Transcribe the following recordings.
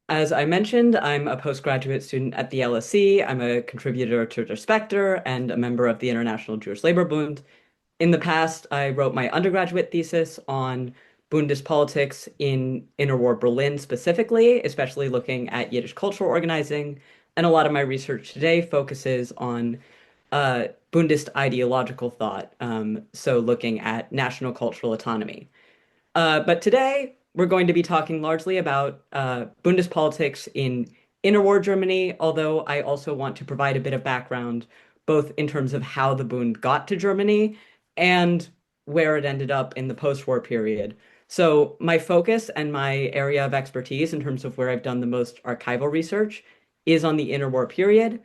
As I mentioned, I'm a postgraduate student at the LSE. I'm a contributor to Der Spectre and a member of the International Jewish Labor Bund. In the past, I wrote my undergraduate thesis on Bundist politics in interwar Berlin specifically, especially looking at Yiddish cultural organizing. And a lot of my research today focuses on Bundist ideological thought, so looking at national cultural autonomy. But today, we're going to be talking largely about Bundist politics in interwar Germany, although I also want to provide a bit of background, both in terms of how the Bund got to Germany and where it ended up in the post-war period. So my focus and my area of expertise in terms of where I've done the most archival research is on the interwar period.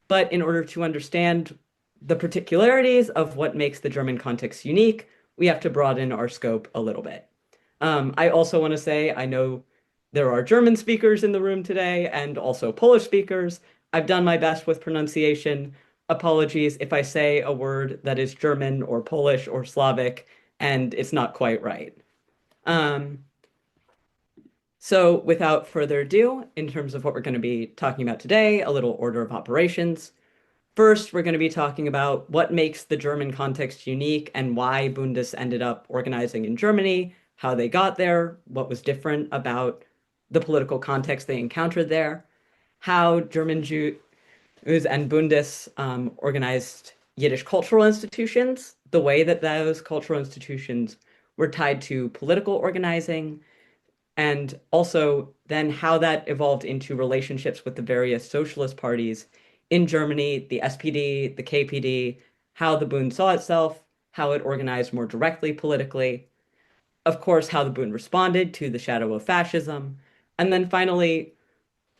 But in order to understand the particularities of what makes the German context unique, we have to broaden our scope a little bit. I also want to say I know there are German speakers in the room today and also Polish speakers. I've done my best with pronunciation. Apologies if I say a word that is German or Polish or Slavic and it's not quite right. Um, so without further ado, in terms of what we're going to be talking about today, a little order of operations. First, we're going to be talking about what makes the German context unique and why Bundes ended up organizing in Germany, how they got there, what was different about the political context they encountered there, how German Jews and Bundes organized Yiddish cultural institutions, the way that those cultural institutions were tied to political organizing, and also then how that evolved into relationships with the various socialist parties in Germany, the SPD, the KPD, how the Bund saw itself, how it organized more directly politically, of course, how the Bund responded to the shadow of fascism, and then finally,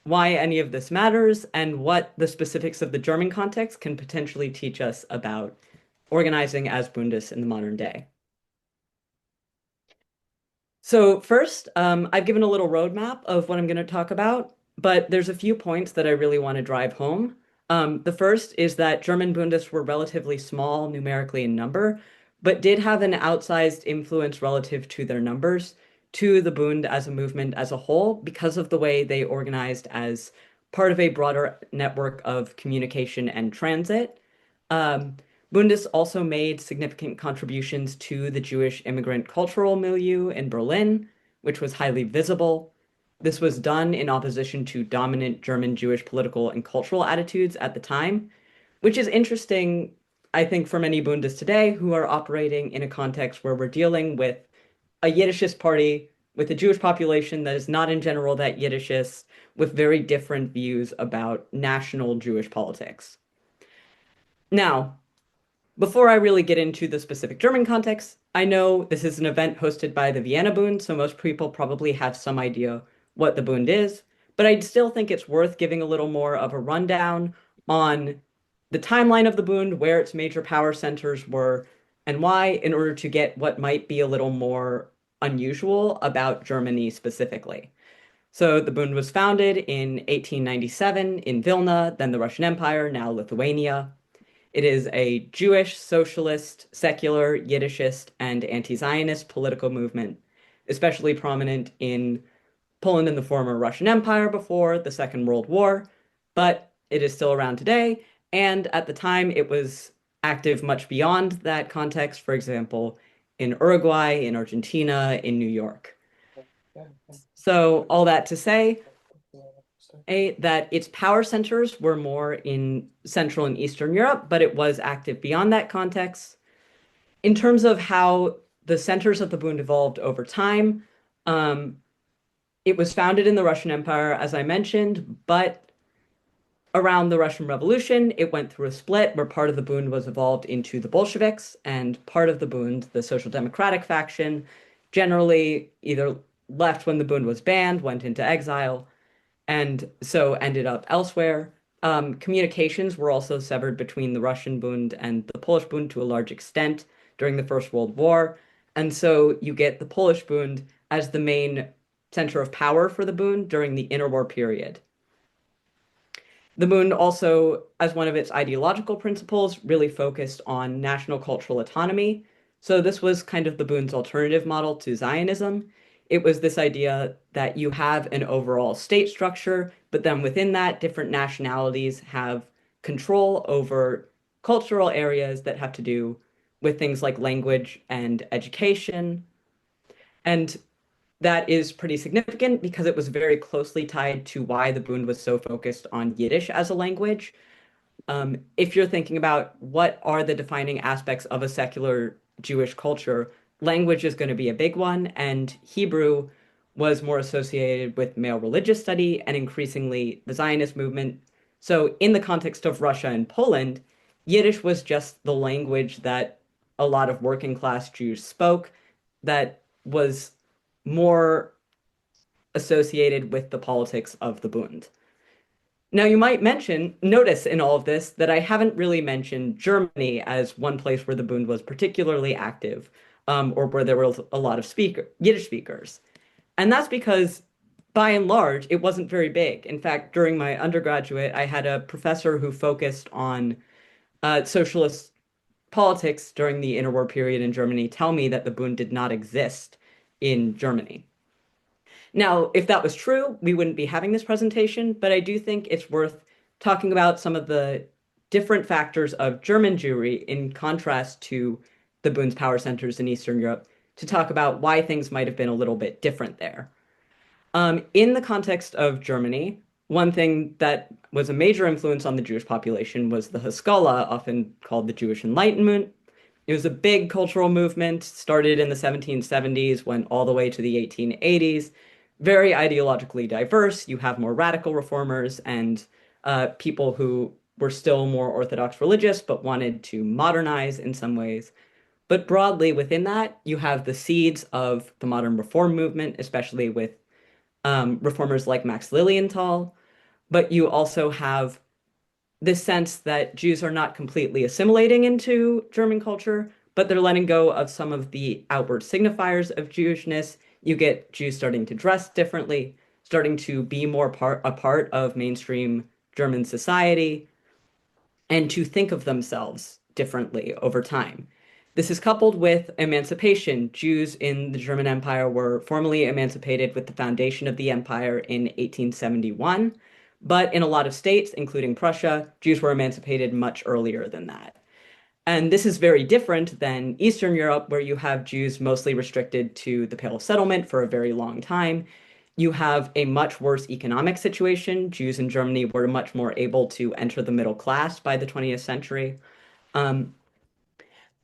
why any of this matters and what the specifics of the German context can potentially teach us about organizing as Bundes in the modern day. So first, I've given a little roadmap of what I'm going to talk about, but there's a few points that I really want to drive home. The first is that German Bundes were relatively small numerically in number, but did have an outsized influence relative to their numbers to the Bund as a movement as a whole because of the way they organized as part of a broader network of communication and transit. Um, Bundist also made significant contributions to the Jewish immigrant cultural milieu in Berlin, which was highly visible. This was done in opposition to dominant German Jewish political and cultural attitudes at the time, which is interesting, I think, for many Bundists today who are operating in a context where we're dealing with a Yiddishist party with a Jewish population that is not in general that Yiddishist, with very different views about national Jewish politics. Now, before I really get into the specific German context, I know this is an event hosted by the Vienna Bund, so most people probably have some idea what the Bund is, but I still think it's worth giving a little more of a rundown on the timeline of the Bund, where its major power centers were, and why, in order to get what might be a little more unusual about Germany specifically. So the Bund was founded in 1897 in Vilna, then the Russian Empire, now Lithuania. It is a Jewish, socialist, secular, Yiddishist, and anti-Zionist political movement, especially prominent in Poland and the former Russian Empire before the Second World War, but it is still around today. And at the time, it was active much beyond that context, for example, in Uruguay, in Argentina, in New York. So, all that to say, that its power centers were more in Central and Eastern Europe, but it was active beyond that context. In terms of how the centers of the Bund evolved over time, um, it was founded in the Russian Empire, as I mentioned, but around the Russian Revolution, it went through a split where part of the Bund was evolved into the Bolsheviks, and part of the Bund, the Social Democratic faction, generally either left when the Bund was banned, went into exile, and so ended up elsewhere. Communications were also severed between the Russian Bund and the Polish Bund to a large extent during the First World War. And so you get the Polish Bund as the main center of power for the Bund during the interwar period. The Bund also, as one of its ideological principles, really focused on national cultural autonomy. So this was kind of the Bund's alternative model to Zionism. it was this idea that you have an overall state structure, but then within that, different nationalities have control over cultural areas that have to do with things like language and education. And that is pretty significant because it was very closely tied to why the Bund was so focused on Yiddish as a language. If you're thinking about what are the defining aspects of a secular Jewish culture, language is going to be a big one, and Hebrew was more associated with male religious study and increasingly the Zionist movement. So, in the context of Russia and Poland, Yiddish was just the language that a lot of working class Jews spoke that was more associated with the politics of the Bund. Now, you might notice in all of this that I haven't really mentioned Germany as one place where the Bund was particularly active, or where there were a lot of Yiddish speakers. And that's because, by and large, it wasn't very big. In fact, during my undergraduate, I had a professor who focused on socialist politics during the interwar period in Germany tell me that the Bund did not exist in Germany. Now, if that was true, we wouldn't be having this presentation, but I do think it's worth talking about some of the different factors of German Jewry in contrast to the Bund's power centers in Eastern Europe to talk about why things might have been a little bit different there. In the context of Germany, one thing that was a major influence on the Jewish population was the Haskalah, often called the Jewish Enlightenment. It was a big cultural movement, started in the 1770s, went all the way to the 1880s. Very ideologically diverse. You have more radical reformers and people who were still more Orthodox religious, but wanted to modernize in some ways. But broadly within that, you have the seeds of the modern reform movement, especially with reformers like Max Lilienthal. But you also have this sense that Jews are not completely assimilating into German culture, but they're letting go of some of the outward signifiers of Jewishness. You get Jews starting to dress differently, starting to be more a part of mainstream German society, and to think of themselves differently over time. This is coupled with emancipation. Jews in the German Empire were formally emancipated with the foundation of the empire in 1871. But in a lot of states, including Prussia, Jews were emancipated much earlier than that. And this is very different than Eastern Europe, where you have Jews mostly restricted to the Pale of Settlement for a very long time. You have a much worse economic situation. Jews in Germany were much more able to enter the middle class by the 20th century. Um,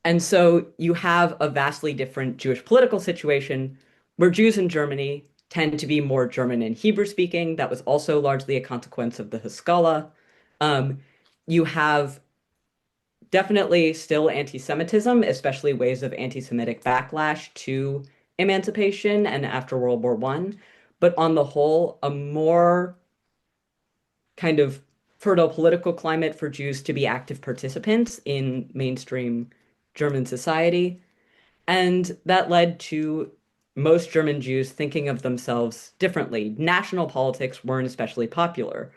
and so you have a vastly different Jewish political situation where Jews in Germany tend to be more German and Hebrew speaking. That was also largely a consequence of the Haskalah. You have definitely still anti-Semitism, especially waves of anti-Semitic backlash to emancipation and after World War I. But on the whole, a more kind of fertile political climate for Jews to be active participants in mainstream German society. And that led to most German Jews thinking of themselves differently. National politics weren't especially popular.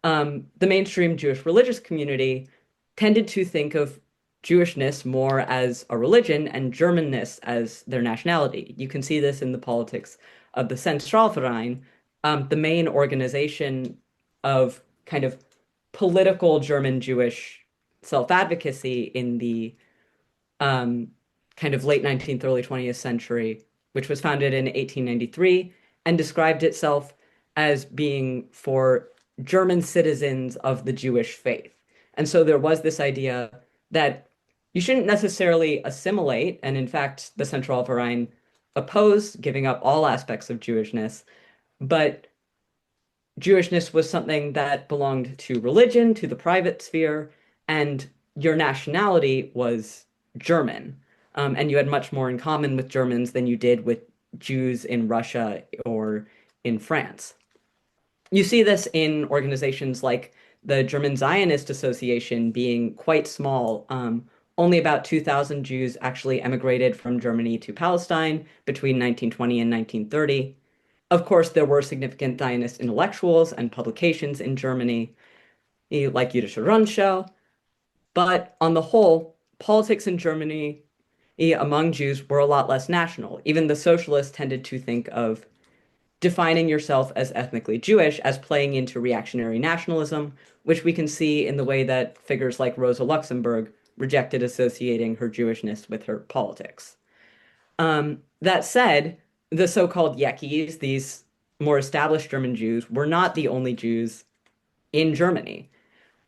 The mainstream Jewish religious community tended to think of Jewishness more as a religion and Germanness as their nationality. You can see this in the politics of the Zentralverein, the main organization of kind of political German Jewish self-advocacy in the um, kind of late 19th, early 20th century, which was founded in 1893 and described itself as being for German citizens of the Jewish faith. And so there was this idea that you shouldn't necessarily assimilate, and in fact, the Zentralverein opposed giving up all aspects of Jewishness, but Jewishness was something that belonged to religion, to the private sphere, and your nationality was German. And you had much more in common with Germans than you did with Jews in Russia or in France. You see this in organizations like the German Zionist Association being quite small. Only about 2,000 Jews actually emigrated from Germany to Palestine between 1920 and 1930. Of course, there were significant Zionist intellectuals and publications in Germany, like Jüdische Rundschau, but on the whole, politics in Germany among Jews were a lot less national. Even the socialists tended to think of defining yourself as ethnically Jewish as playing into reactionary nationalism, which we can see in the way that figures like Rosa Luxemburg rejected associating her Jewishness with her politics. That said, the so-called Yekis, these more established German Jews, were not the only Jews in Germany.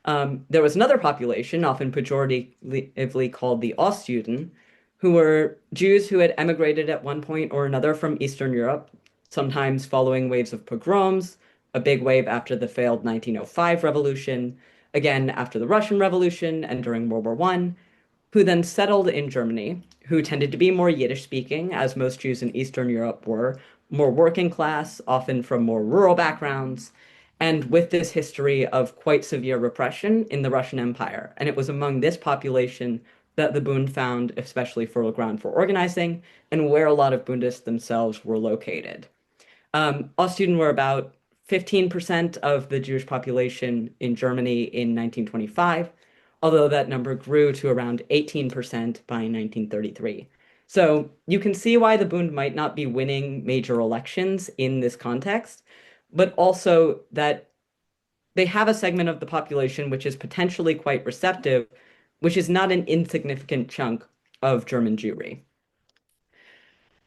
There was another population, often pejoratively called the Ostjuden, who were Jews who had emigrated at one point or another from Eastern Europe, sometimes following waves of pogroms, a big wave after the failed 1905 revolution, again after the Russian Revolution and during World War I, who then settled in Germany, who tended to be more Yiddish speaking, as most Jews in Eastern Europe were, more working class, often from more rural backgrounds, and with this history of quite severe repression in the Russian Empire. And it was among this population that the Bund found especially fertile ground for organizing and where a lot of Bundists themselves were located. Ostjuden were about 15% of the Jewish population in Germany in 1925, although that number grew to around 18% by 1933. So you can see why the Bund might not be winning major elections in this context, but also that they have a segment of the population which is potentially quite receptive, which is not an insignificant chunk of German Jewry.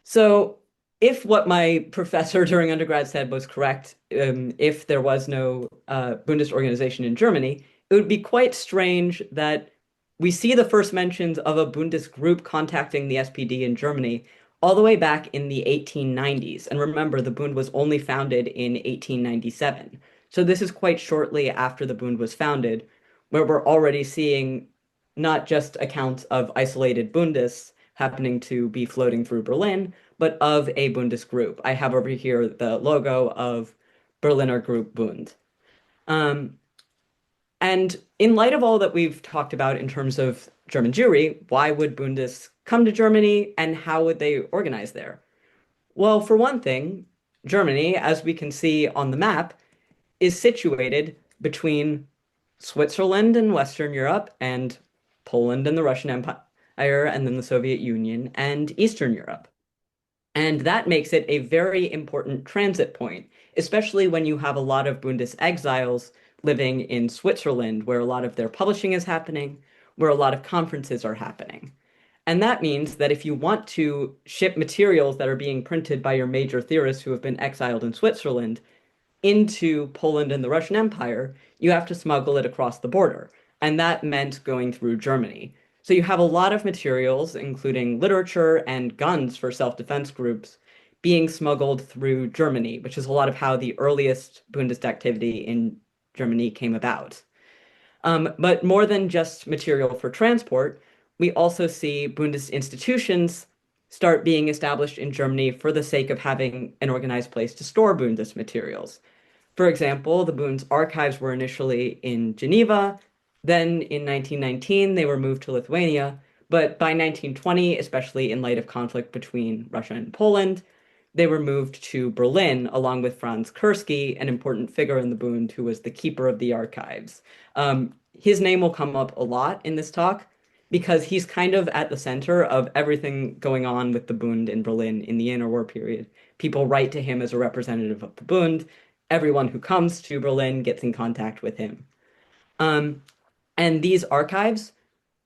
So, if what my professor during undergrad said was correct, if there was no Bundist organization in Germany, it would be quite strange that we see the first mentions of a Bundist group contacting the SPD in Germany all the way back in the 1890s. And remember, the Bund was only founded in 1897. So this is quite shortly after the Bund was founded, where we're already seeing not just accounts of isolated Bundists happening to be floating through Berlin, but of a Bundist group. I have over here the logo of Berliner Group Bund. Um, and in light of all that we've talked about in terms of German Jewry, why would Bundists come to Germany and how would they organize there? Well, for one thing, Germany, as we can see on the map, is situated between Switzerland and Western Europe and Poland and the Russian Empire and then the Soviet Union and Eastern Europe. And that makes it a very important transit point, especially when you have a lot of Bundist exiles living in Switzerland, where a lot of their publishing is happening, where a lot of conferences are happening. And that means that if you want to ship materials that are being printed by your major theorists who have been exiled in Switzerland into Poland and the Russian Empire, you have to smuggle it across the border. And that meant going through Germany. So you have a lot of materials, including literature and guns for self-defense groups, being smuggled through Germany, which is a lot of how the earliest Bundist activity in Germany came about. But more than just material for transport, we also see Bundist institutions start being established in Germany for the sake of having an organized place to store Bundist materials. For example, the Bund's archives were initially in Geneva. Then in 1919, they were moved to Lithuania. But by 1920, especially in light of conflict between Russia and Poland, they were moved to Berlin along with Franz Kursky, an important figure in the Bund who was the keeper of the archives. His name will come up a lot in this talk because he's kind of at the center of everything going on with the Bund in Berlin in the interwar period. People write to him as a representative of the Bund. Everyone who comes to Berlin gets in contact with him. And these archives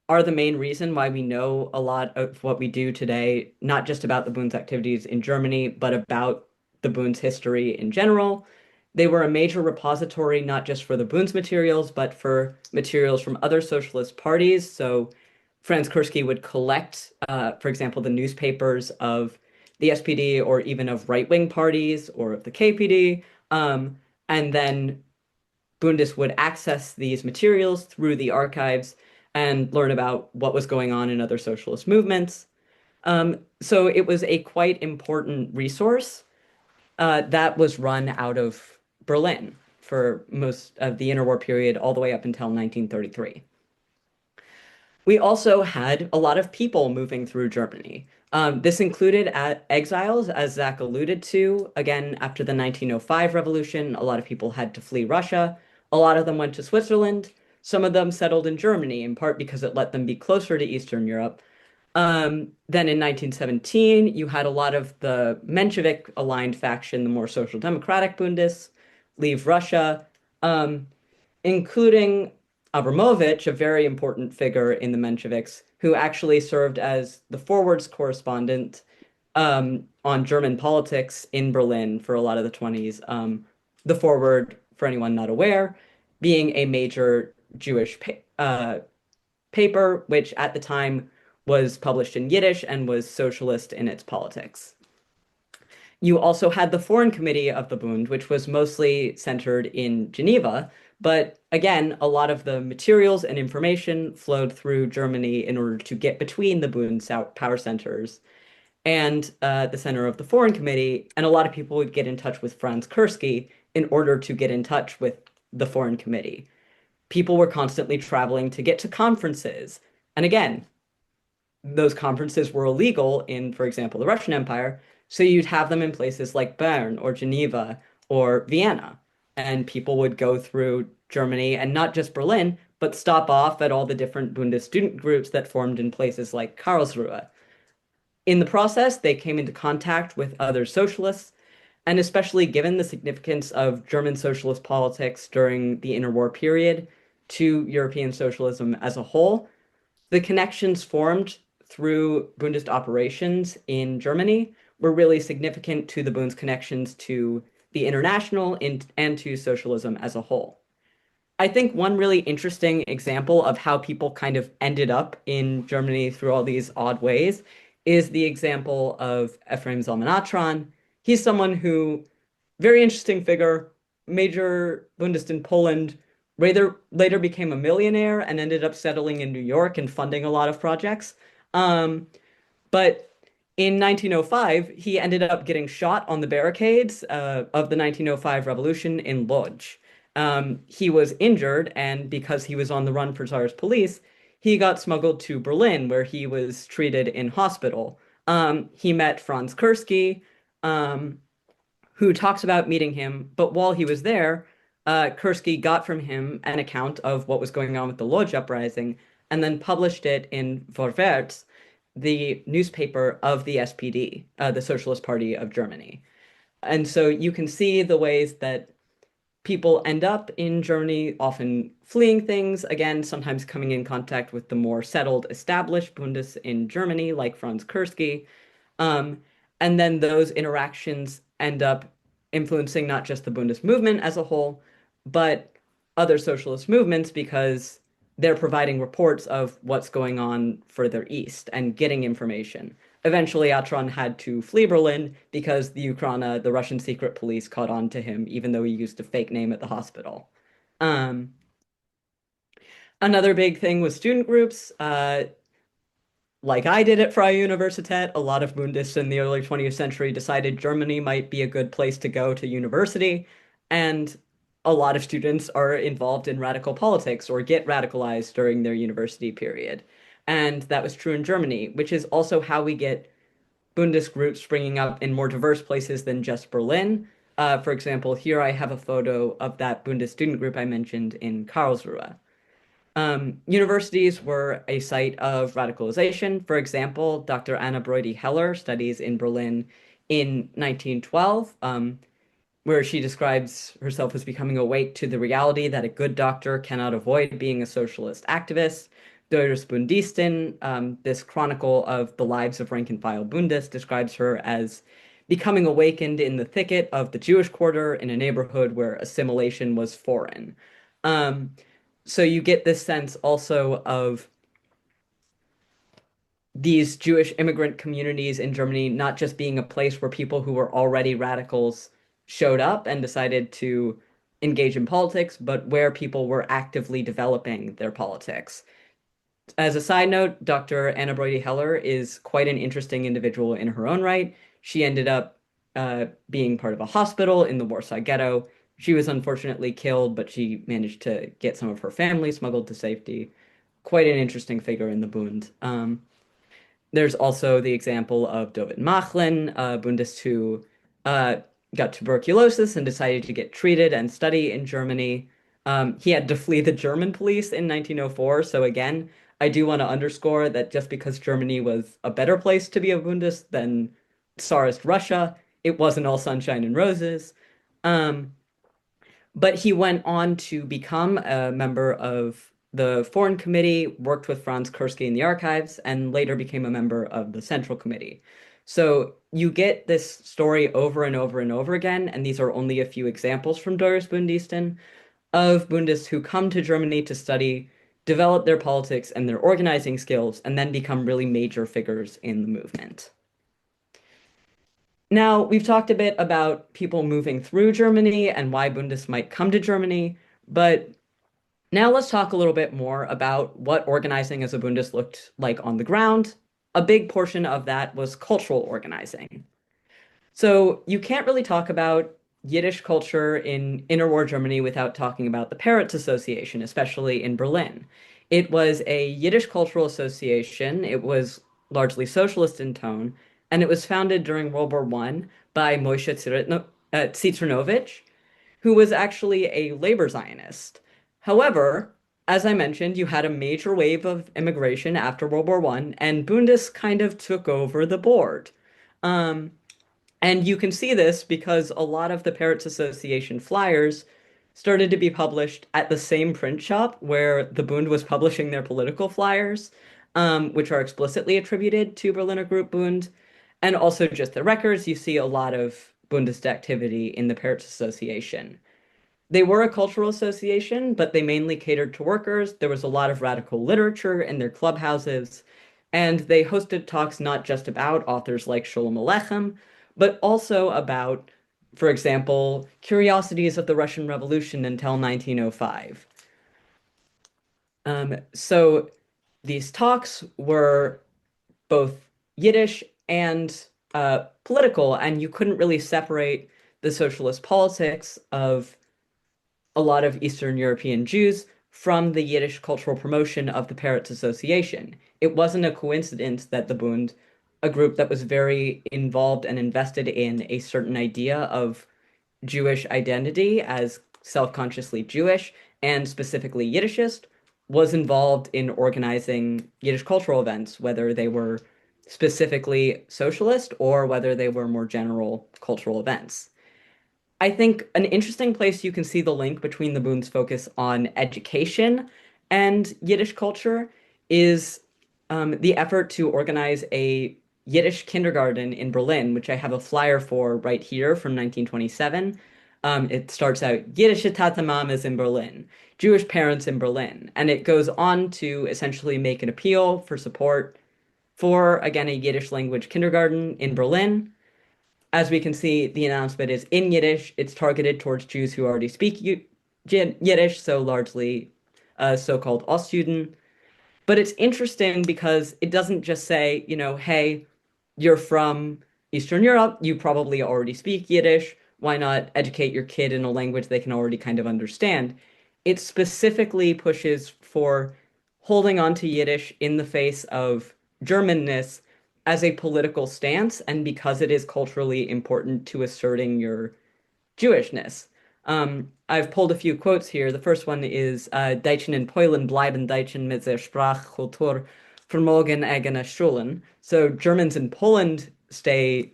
are the main reason why we know a lot of what we do today, not just about the Bund's activities in Germany, but about the Bund's history in general. They were a major repository, not just for the Bund's materials, but for materials from other socialist parties. So Franz Kursky would collect, for example, the newspapers of the SPD or even of right-wing parties or of the KPD. And then Bundists would access these materials through the archives and learn about what was going on in other socialist movements. So it was a quite important resource that was run out of Berlin for most of the interwar period, all the way up until 1933. We also had a lot of people moving through Germany. This included exiles, as Zach alluded to. Again, after the 1905 revolution, a lot of people had to flee Russia. A lot of them went to Switzerland. Some of them settled in Germany, in part because it let them be closer to Eastern Europe. Then in 1917, you had a lot of the Menshevik-aligned faction, the more social democratic Bundists, leave Russia, um, including Abramovich, a very important figure in the Mensheviks, who actually served as the forwards correspondent on German politics in Berlin for a lot of the 20s. The Forward, for anyone not aware, being a major Jewish paper, which at the time was published in Yiddish and was socialist in its politics. You also had the Foreign Committee of the Bund, which was mostly centered in Geneva. But again, a lot of the materials and information flowed through Germany in order to get between the Bund power centers and the center of the Foreign Committee. And a lot of people would get in touch with Franz Kursky in order to get in touch with the Foreign Committee. People were constantly traveling to get to conferences. And again, those conferences were illegal in, for example, the Russian Empire. So you'd have them in places like Bern or Geneva or Vienna. And people would go through Germany and not just Berlin, but stop off at all the different Bundist student groups that formed in places like Karlsruhe. In the process, they came into contact with other socialists, and especially given the significance of German socialist politics during the interwar period to European socialism as a whole, the connections formed through Bundist operations in Germany were really significant to the Bund's connections to the international and to socialism as a whole. I think one really interesting example of how people kind of ended up in Germany through all these odd ways is the example of Ephraim Zalmanatron. He's someone who, very interesting figure, major Bundist in Poland, later became a millionaire and ended up settling in New York and funding a lot of projects. But in 1905, he ended up getting shot on the barricades of the 1905 revolution in Lodz. He was injured, and because he was on the run for Tsar's police, he got smuggled to Berlin, where he was treated in hospital. He met Franz Kursky, um, who talks about meeting him, but while he was there, Kursky got from him an account of what was going on with the Lodz uprising, and then published it in Vorwärts, the newspaper of the SPD, the Socialist Party of Germany. And so you can see the ways that people end up in Germany, often fleeing things, again, sometimes coming in contact with the more settled, established Bundes in Germany, like Franz Kursky. Um, and then those interactions end up influencing not just the Bundist movement as a whole, but other socialist movements because they're providing reports of what's going on further east and getting information. Eventually, Atron had to flee Berlin because the Ukraina, the Russian secret police, caught on to him, even though he used a fake name at the hospital. Um, Another big thing was student groups. Like I did at Freie Universität, a lot of Bundists in the early 20th century decided Germany might be a good place to go to university, and a lot of students are involved in radical politics or get radicalized during their university period. And that was true in Germany, which is also how we get Bundist groups springing up in more diverse places than just Berlin. For example, here I have a photo of that Bundist student group I mentioned in Karlsruhe. Universities were a site of radicalization. For example, Dr. Anna Breudy Heller studies in Berlin in 1912, where she describes herself as becoming awake to the reality that a good doctor cannot avoid being a socialist activist. Doris Bundistin, this chronicle of the lives of rank and file Bundists, describes her as becoming awakened in the thicket of the Jewish quarter in a neighborhood where assimilation was foreign. Um, so you get this sense also of these Jewish immigrant communities in Germany not just being a place where people who were already radicals showed up and decided to engage in politics, but where people were actively developing their politics. As a side note, Dr. Anna Breudy Heller is quite an interesting individual in her own right. She ended up being part of a hospital in the Warsaw Ghetto. She was unfortunately killed, but she managed to get some of her family smuggled to safety. Quite an interesting figure in the Bund. There's also the example of David Machlin, a Bundist who uh, got tuberculosis and decided to get treated and study in Germany. He had to flee the German police in 1904, so again, I do want to underscore that just because Germany was a better place to be a Bundist than Tsarist Russia, it wasn't all sunshine and roses. Um, but he went on to become a member of the Foreign Committee, worked with Franz Kursky in the archives, and later became a member of the Central Committee. So you get this story over and over and over again, and these are only a few examples from Doris Bundisten of Bundists who come to Germany to study, develop their politics and their organizing skills, and then become really major figures in the movement. Now, we've talked a bit about people moving through Germany and why Bundists might come to Germany, but now let's talk a little bit more about what organizing as a Bundist looked like on the ground. A big portion of that was cultural organizing. So you can't really talk about Yiddish culture in interwar Germany without talking about the Parrots Association, especially in Berlin. It was a Yiddish cultural association. It was largely socialist in tone, and it was founded during World War I by Moshe Citrunovich, who was actually a labor Zionist. However, as I mentioned, you had a major wave of immigration after World War I, and Bundists kind of took over the board. Um, and you can see this because a lot of the Parrots Association flyers started to be published at the same print shop where the Bund was publishing their political flyers, which are explicitly attributed to Berliner Group Bund. And also just the records, you see a lot of Bundist activity in the Parrots Association. They were a cultural association, but they mainly catered to workers. There was a lot of radical literature in their clubhouses, and they hosted talks not just about authors like Sholem Aleichem, but also about, for example, curiosities of the Russian Revolution until 1905. So these talks were both Yiddish and political, and you couldn't really separate the socialist politics of a lot of Eastern European Jews from the Yiddish cultural promotion of the Parrots Association. It wasn't a coincidence that the Bund, a group that was very involved and invested in a certain idea of Jewish identity as self-consciously Jewish and specifically Yiddishist, was involved in organizing Yiddish cultural events, whether they were specifically socialist or whether they were more general cultural events. I think an interesting place you can see the link between the Bund's focus on education and Yiddish culture is the effort to organize a Yiddish kindergarten in Berlin, which I have a flyer for right here from 1927. It starts out Yiddish Tata Mamas in Berlin, Jewish parents in Berlin, and it goes on to essentially make an appeal for support for, again, a Yiddish language kindergarten in Berlin. As we can see, the announcement is in Yiddish. It's targeted towards Jews who already speak Yiddish, so largely so-called Ostjuden. But it's interesting because it doesn't just say, hey, you're from Eastern Europe, you probably already speak Yiddish. Why not educate your kid in a language they can already kind of understand? It specifically pushes for holding on to Yiddish in the face of Germanness as a political stance, and because it is culturally important to asserting your Jewishness. I've pulled a few quotes here. The first one is Deutschen in Polen bleiben Deutschen mit der Sprachkultur vermogen eigene Schulen. So Germans in Poland stay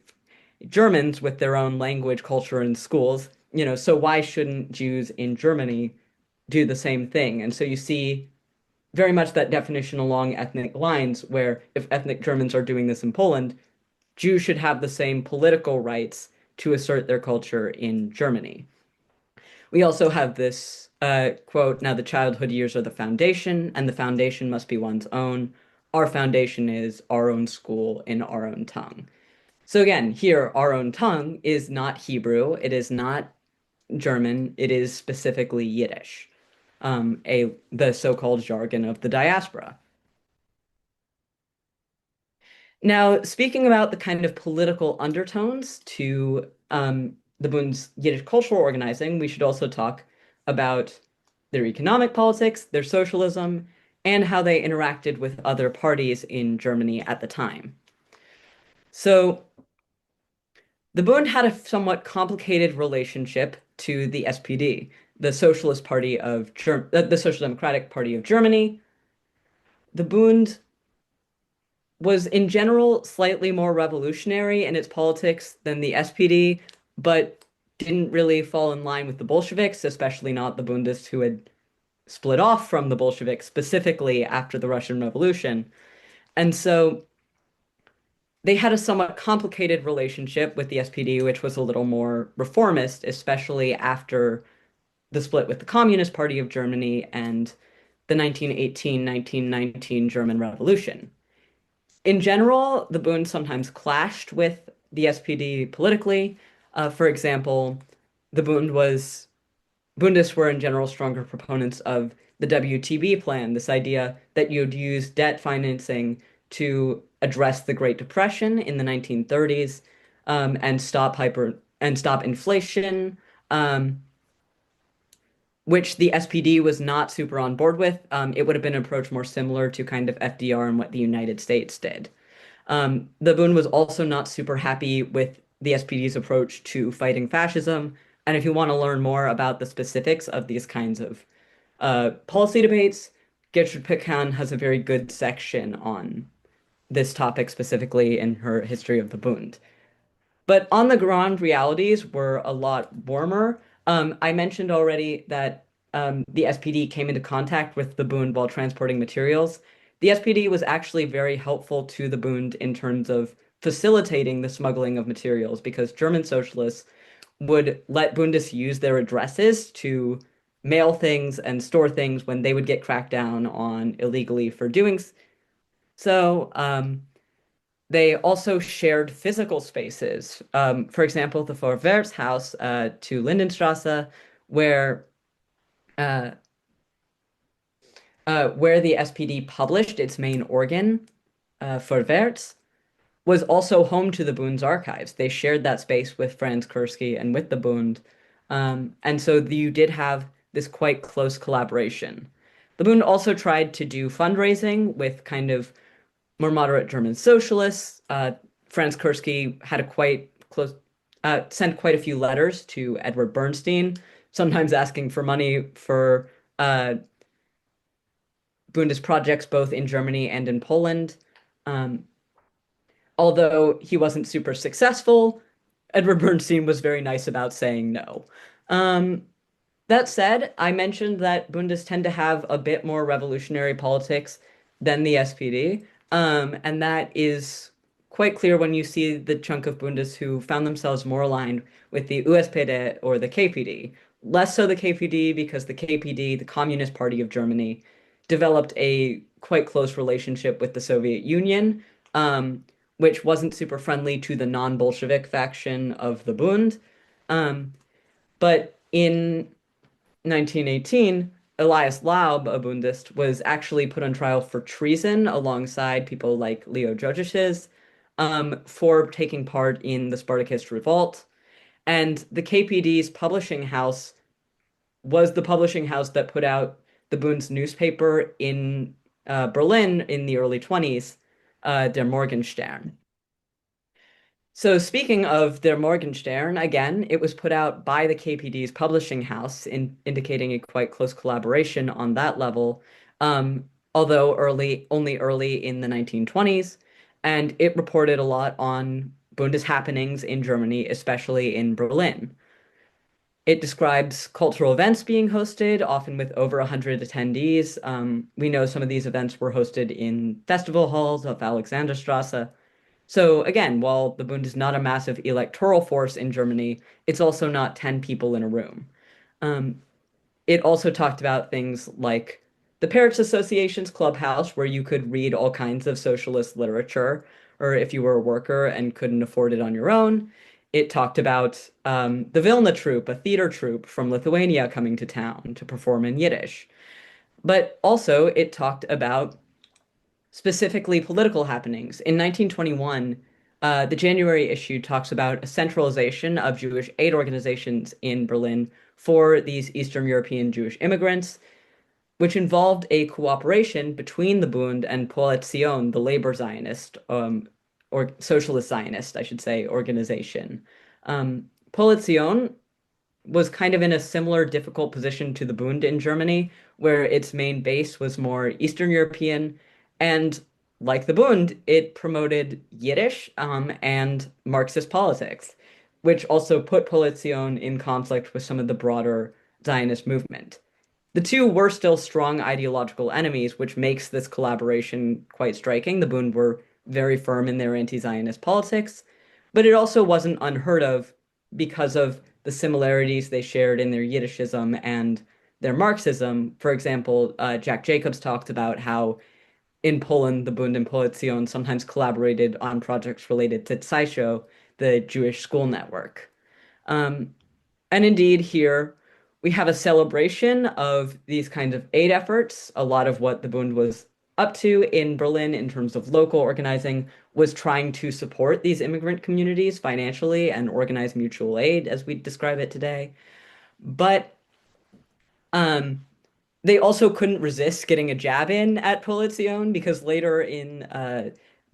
Germans with their own language, culture, and schools. So why shouldn't Jews in Germany do the same thing? And so you see very much that definition along ethnic lines, where if ethnic Germans are doing this in Poland, Jews should have the same political rights to assert their culture in Germany. We also have this quote, now the childhood years are the foundation, and the foundation must be one's own. Our foundation is our own school in our own tongue. So again, here, our own tongue is not Hebrew, it is not German, it is specifically Yiddish, the so-called jargon of the diaspora. Now, speaking about the kind of political undertones to the Bund's Yiddish cultural organizing, we should also talk about their economic politics, their socialism, and how they interacted with other parties in Germany at the time. So, the Bund had a somewhat complicated relationship to the SPD, the Socialist Party of the Social Democratic Party of Germany, The Bund was in general slightly more revolutionary in its politics than the SPD, but didn't really fall in line with the Bolsheviks, especially not the Bundists who had split off from the Bolsheviks specifically after the Russian Revolution. And so they had a somewhat complicated relationship with the SPD, which was a little more reformist, especially after the split with the Communist Party of Germany and the 1918-1919 German Revolution. In general, the Bund sometimes clashed with the SPD politically. For example, the Bundists were in general stronger proponents of the WTB plan, this idea that you'd use debt financing to address the Great Depression in the 1930s, and stop inflation, um, which the SPD was not super on board with. It would have been an approach more similar to kind of FDR and what the United States did. The Bund was also not super happy with the SPD's approach to fighting fascism. And if you want to learn more about the specifics of these kinds of policy debates, Gertrude Pican has a very good section on this topic specifically in her History of the Bund. But on the ground, realities were a lot warmer. I mentioned already that the SPD came into contact with the Bund while transporting materials. The SPD was actually very helpful to the Bund in terms of facilitating the smuggling of materials because German socialists would let Bundists use their addresses to mail things and store things when they would get cracked down on illegally for doing so. They also shared physical spaces. For example, the Vorwärts house to Lindenstrasse, where uh, where the SPD published its main organ, Vorwärts, was also home to the Bund's archives. They shared that space with Franz Kursky and with the Bund. And so you did have this quite close collaboration. The Bund also tried to do fundraising with kind of more moderate German socialists. Franz Kursky had a quite close, sent quite a few letters to Edward Bernstein, sometimes asking for money for Bundist projects both in Germany and in Poland. Um, Although he wasn't super successful, Edward Bernstein was very nice about saying no. Um, that said, I mentioned that Bundists tend to have a bit more revolutionary politics than the SPD, and that is quite clear when you see the chunk of Bundists who found themselves more aligned with the USPD or the KPD. Less so the KPD because the KPD, the Communist Party of Germany, developed a quite close relationship with the Soviet Union, which wasn't super friendly to the non-Bolshevik faction of the Bund. Um, but in 1918, Elias Laub, a Bundist, was actually put on trial for treason alongside people like Leo Jojiches for taking part in the Spartacist revolt. And the KPD's publishing house was the publishing house that put out the Bund's newspaper in Berlin in the early 20s, Der Morgenstern. So speaking of Der Morgenstern, again, it was put out by the KPD's publishing house, indicating a quite close collaboration on that level, although only early in the 1920s, and it reported a lot on Bundist happenings in Germany, especially in Berlin. It describes cultural events being hosted, often with over 100 attendees. We know some of these events were hosted in festival halls of Alexanderstrasse. So again, while the Bund is not a massive electoral force in Germany, it's also not 10 people in a room. Um, it also talked about things like the Parents Association's clubhouse, where you could read all kinds of socialist literature, or if you were a worker and couldn't afford it on your own. It talked about the Vilna troupe, a theater troupe from Lithuania coming to town to perform in Yiddish. But also, it talked about specifically political happenings. In 1921, the January issue talks about a centralization of Jewish aid organizations in Berlin for these Eastern European Jewish immigrants, which involved a cooperation between the Bund and Koalition, the labor Zionist, or socialist Zionist, I should say, organization. Koalition was kind of in a similar difficult position to the Bund in Germany, where its main base was more Eastern European, And like the Bund, it promoted Yiddish and Marxist politics, which also put Polizion in conflict with some of the broader Zionist movement. The two were still strong ideological enemies, which makes this collaboration quite striking. The Bund were very firm in their anti-Zionist politics, but it also wasn't unheard of because of the similarities they shared in their Yiddishism and their Marxism. For example, Jack Jacobs talked about how in Poland, the Bund and Polizion sometimes collaborated on projects related to Taisho, the Jewish school network. Um, and indeed, here we have a celebration of these kinds of aid efforts. A lot of what the Bund was up to in Berlin in terms of local organizing was trying to support these immigrant communities financially and organize mutual aid, as we describe it today. But um, they also couldn't resist getting a jab in at Polizion because later in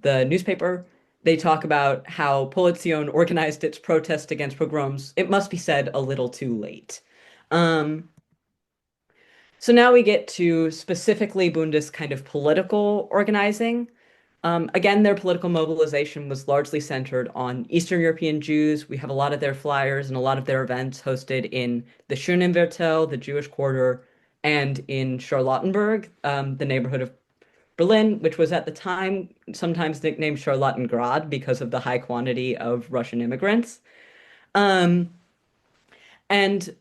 the newspaper, they talk about how Polizion organized its protest against pogroms. It must be said a little too late. Um, so now we get to specifically Bundist kind of political organizing. Again, their political mobilization was largely centered on Eastern European Jews. We have a lot of their flyers and a lot of their events hosted in the Schönenviertel, the Jewish quarter, and in Charlottenburg, the neighborhood of Berlin, which was at the time sometimes nicknamed Charlottengrad because of the high quantity of Russian immigrants. Um, and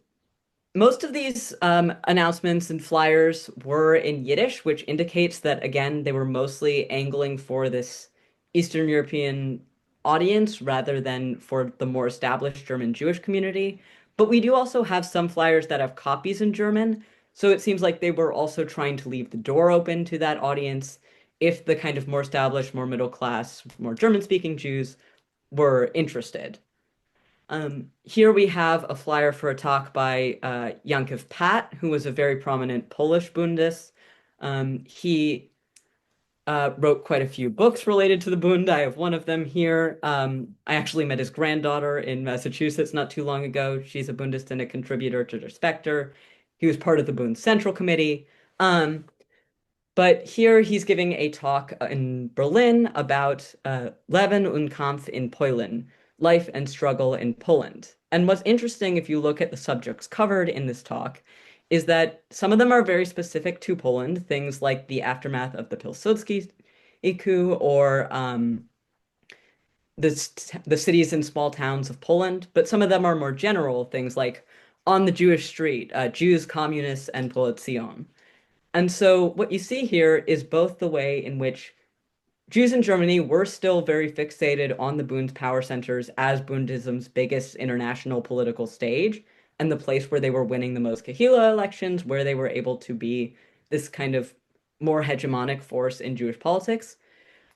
most of these announcements and flyers were in Yiddish, which indicates that, again, they were mostly angling for this Eastern European audience rather than for the more established German Jewish community. But we do also have some flyers that have copies in German, so it seems like they were also trying to leave the door open to that audience if the kind of more established, more middle class, more German-speaking Jews were interested. Here we have a flyer for a talk by Yankov Pat, who was a very prominent Polish Bundist. He wrote quite a few books related to the Bund. I have one of them here. I actually met his granddaughter in Massachusetts not too long ago. She's a Bundist and a contributor to Der Spectre. He was part of the Bund Central Committee. Um, but here he's giving a talk in Berlin about Leben und Kampf in Polen, life and struggle in Poland. And what's interesting, if you look at the subjects covered in this talk, is that some of them are very specific to Poland, things like the aftermath of the Pilsudski coup or the cities and small towns of Poland. But some of them are more general, things like on the Jewish street, Jews, communists, and Polizion. And so what you see here is both the way in which Jews in Germany were still very fixated on the Bund's power centers as Bundism's biggest international political stage and the place where they were winning the most Kahila elections, where they were able to be this kind of more hegemonic force in Jewish politics,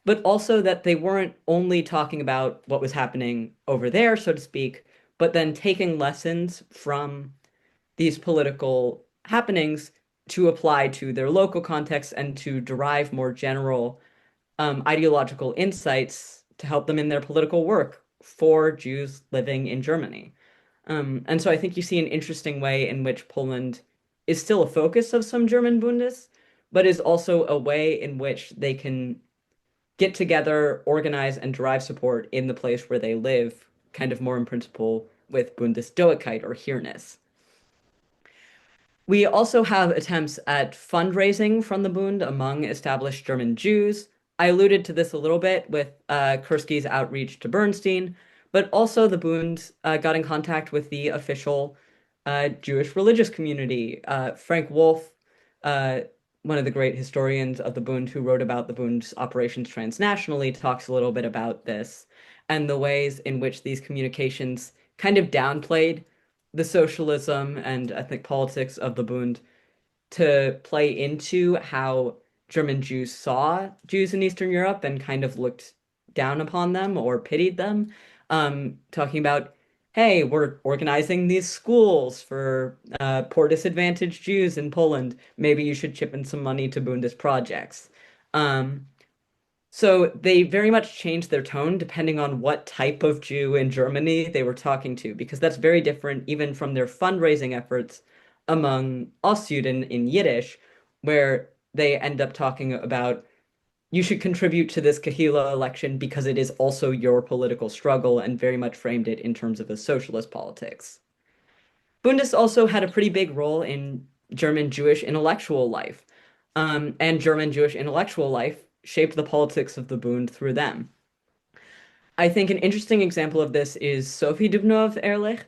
but also that they weren't only talking about what was happening over there, so to speak, but then taking lessons from these political happenings to apply to their local context and to derive more general ideological insights to help them in their political work for Jews living in Germany. And so I think you see an interesting way in which Poland is still a focus of some German Bundists, but is also a way in which they can get together, organize, and derive support in the place where they live, kind of more in principle with Bundesdoigkeit or here-ness. We also have attempts at fundraising from the Bund among established German Jews. I alluded to this a little bit with Kursky's outreach to Bernstein, but also the Bund got in contact with the official Jewish religious community. Frank Wolf, uh, one of the great historians of the Bund who wrote about the Bund's operations transnationally, talks a little bit about this and the ways in which these communications kind of downplayed the socialism and ethnic politics of the Bund to play into how German Jews saw Jews in Eastern Europe and kind of looked down upon them or pitied them, talking about, hey, we're organizing these schools for poor disadvantaged Jews in Poland. Maybe you should chip in some money to Bundist projects. Um, so they very much changed their tone depending on what type of Jew in Germany they were talking to, because that's very different even from their fundraising efforts among Ostjuden in Yiddish, where they end up talking about you should contribute to this Kahila election because it is also your political struggle and very much framed it in terms of a socialist politics. Bundist also had a pretty big role in German Jewish intellectual life, and German Jewish intellectual life shaped the politics of the Bund through them. I think an interesting example of this is Sophie Dubnov Ehrlich,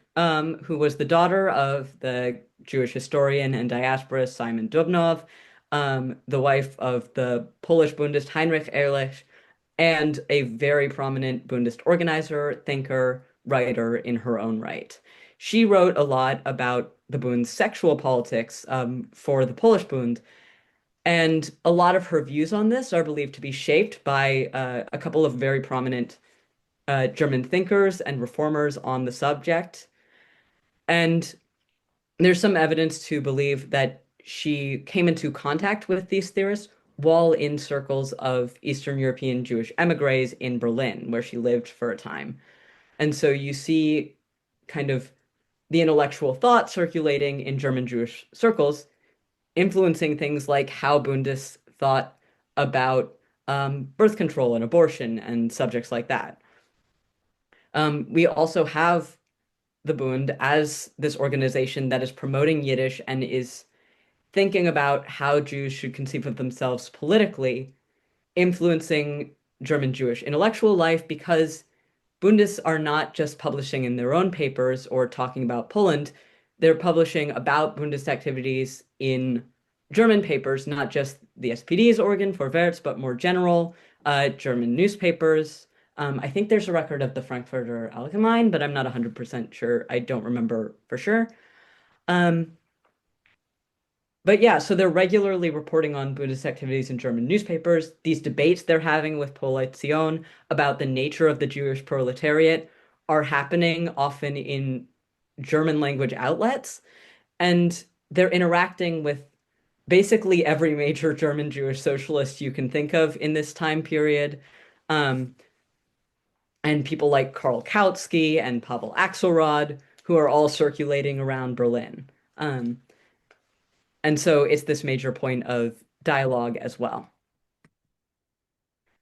who was the daughter of the Jewish historian and diasporist Simon Dubnov, the wife of the Polish Bundist Heinrich Ehrlich, and a very prominent Bundist organizer, thinker, writer in her own right. She wrote a lot about the Bund's sexual politics for the Polish Bund, and a lot of her views on this are believed to be shaped by a couple of very prominent German thinkers and reformers on the subject. And there's some evidence to believe that she came into contact with these theorists while in circles of Eastern European Jewish emigres in Berlin, where she lived for a time. And so you see kind of the intellectual thought circulating in German Jewish circles, influencing things like how Bundists thought about birth control and abortion and subjects like that. We also have the Bund as this organization that is promoting Yiddish and is thinking about how Jews should conceive of themselves politically, influencing German Jewish intellectual life because Bundists are not just publishing in their own papers or talking about Poland, they're publishing about Bundist activities in German papers, not just the SPD's organ for Welt, but more general German newspapers. I think there's a record of the Frankfurter Allgemein, but I'm not 100% sure. I don't remember for sure. Um, but yeah, so they're regularly reporting on Buddhist activities in German newspapers. These debates they're having with Polizeion about the nature of the Jewish proletariat are happening often in German language outlets, and they're interacting with basically every major German Jewish socialist you can think of in this time period. Um, and people like Karl Kautsky and Pavel Axelrod, who are all circulating around Berlin. And so it's this major point of dialogue as well.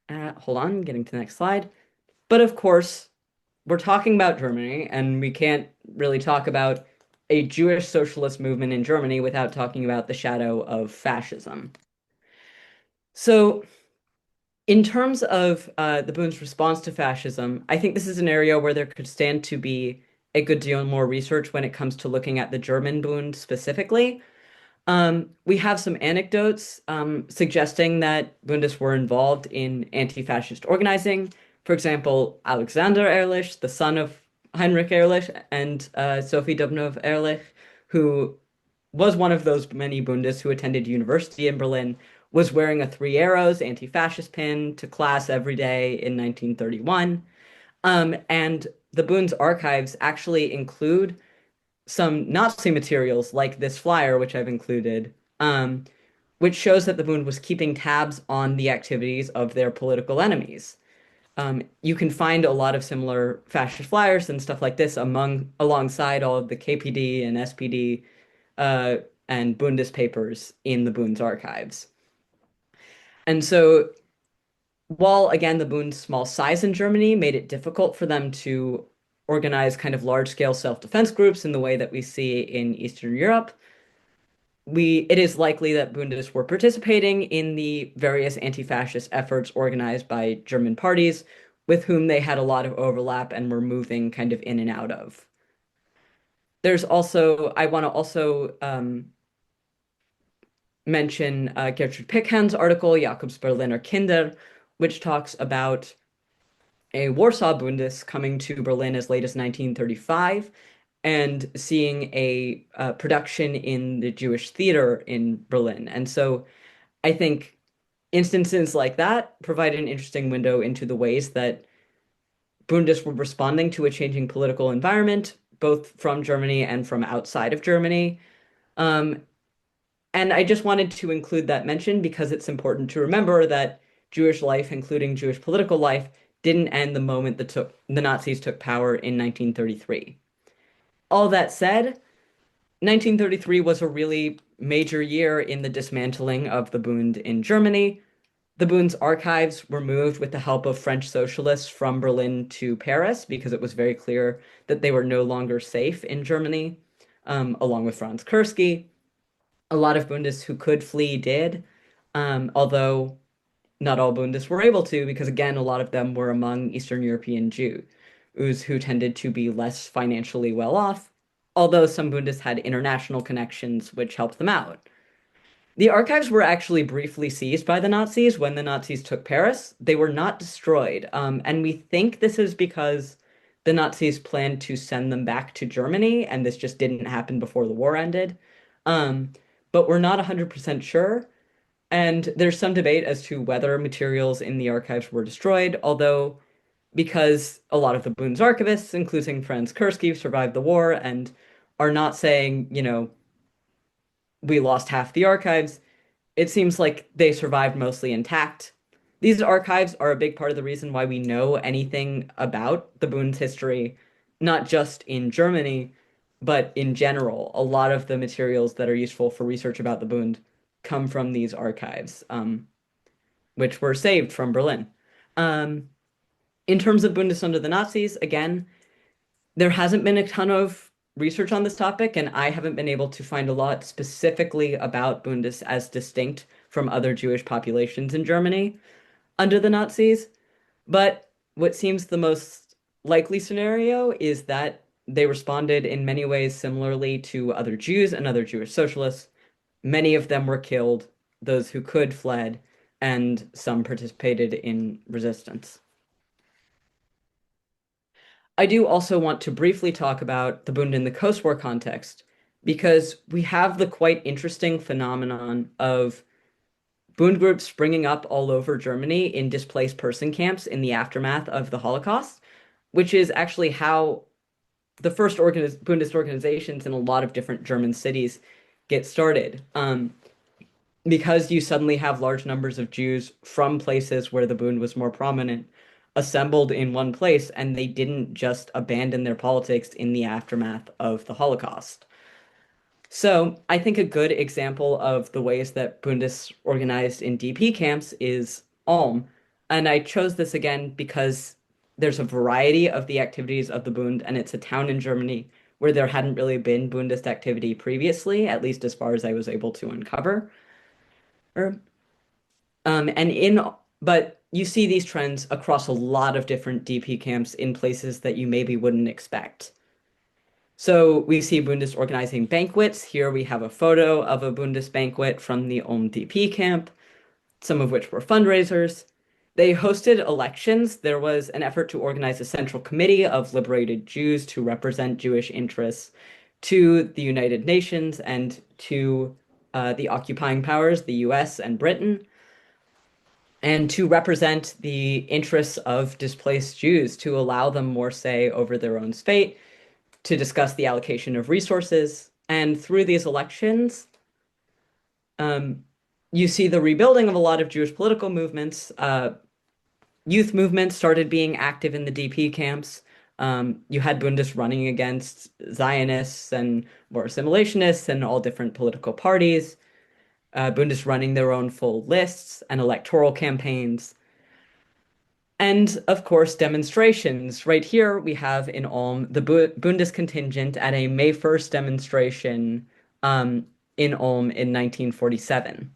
Hold on, getting to the next slide. But of course, we're talking about Germany, and we can't really talk about a Jewish socialist movement in Germany without talking about the shadow of fascism. So, in terms of the Bund's response to fascism, I think this is an area where there could stand to be a good deal more research when it comes to looking at the German Bund specifically. We have some anecdotes suggesting that Bundists were involved in anti-fascist organizing. For example, Alexander Ehrlich, the son of Heinrich Ehrlich, and Sophie Dubnov Ehrlich, who was one of those many Bundists who attended university in Berlin, was wearing a Three Arrows anti-fascist pin to class every day in 1931. And the Bund's archives actually include some Nazi materials like this flyer, which I've included, which shows that the Bund was keeping tabs on the activities of their political enemies. You can find a lot of similar fascist flyers and stuff like this alongside all of the KPD and SPD and Bundist papers in the Bund's archives. And so, while again the Bund's small size in Germany made it difficult for them to organize kind of large-scale self-defense groups in the way that we see in Eastern Europe, it is likely that Bundists were participating in the various anti-fascist efforts organized by German parties with whom they had a lot of overlap and were moving kind of in and out of. I want to also mention Gertrude Pickhand's article, Jakobs Berliner Kinder, which talks about a Warsaw Bundist coming to Berlin as late as 1935 and seeing a production in the Jewish theater in Berlin. And so I think instances like that provide an interesting window into the ways that Bundists were responding to a changing political environment, both from Germany and from outside of Germany. Um, and I just wanted to include that mention because it's important to remember that Jewish life, including Jewish political life, didn't end the moment the Nazis took power in 1933. All that said, 1933 was a really major year in the dismantling of the Bund in Germany. The Bund's archives were moved with the help of French socialists from Berlin to Paris because it was very clear that they were no longer safe in Germany, along with Franz Kursky. A lot of Bundists who could flee did, although not all Bundists were able to, because again, a lot of them were among Eastern European Jews who tended to be less financially well off, although some Bundists had international connections which helped them out. The archives were actually briefly seized by the Nazis when the Nazis took Paris. They were not destroyed, and we think this is because the Nazis planned to send them back to Germany, and this just didn't happen before the war ended. Um, but we're not 100% sure. And there's some debate as to whether materials in the archives were destroyed, although because a lot of the Bund's archivists, including Franz Kursky, survived the war and are not saying, we lost half the archives, it seems like they survived mostly intact. These archives are a big part of the reason why we know anything about the Bund's history, not just in Germany, but in general. A lot of the materials that are useful for research about the Bund come from these archives, which were saved from Berlin. Um, in terms of Bundists under the Nazis, again, there hasn't been a ton of research on this topic, and I haven't been able to find a lot specifically about Bundists as distinct from other Jewish populations in Germany under the Nazis. But what seems the most likely scenario is that they responded in many ways similarly to other Jews and other Jewish socialists. Many of them were killed, those who could fled, and some participated in resistance. I do also want to briefly talk about the Bund in the post-war context, because we have the quite interesting phenomenon of Bund groups springing up all over Germany in displaced person camps in the aftermath of the Holocaust, which is actually how the first Bundist organizations in a lot of different German cities get started. Because you suddenly have large numbers of Jews from places where the Bund was more prominent assembled in one place, and they didn't just abandon their politics in the aftermath of the Holocaust. So I think a good example of the ways that Bundists organized in DP camps is Ulm. And I chose this again because there's a variety of the activities of the Bund, and it's a town in Germany where there hadn't really been Bundist activity previously, at least as far as I was able to uncover. Or, and in but you see these trends across a lot of different DP camps in places that you maybe wouldn't expect. So we see Bundists organizing banquets. Here we have a photo of a Bundist banquet from the Ulm DP camp, some of which were fundraisers. They hosted elections. There was an effort to organize a central committee of liberated Jews to represent Jewish interests to the United Nations and to the occupying powers, the US and Britain, and to represent the interests of displaced Jews, to allow them more say over their own fate, to discuss the allocation of resources. And through these elections, you see the rebuilding of a lot of Jewish political movements. Youth movements started being active in the DP camps. You had Bundists running against Zionists and more assimilationists and all different political parties. Bundists running their own full lists and electoral campaigns. And of course, demonstrations. Right here, we have in Ulm the Bundist contingent at a May 1st demonstration in Ulm in 1947.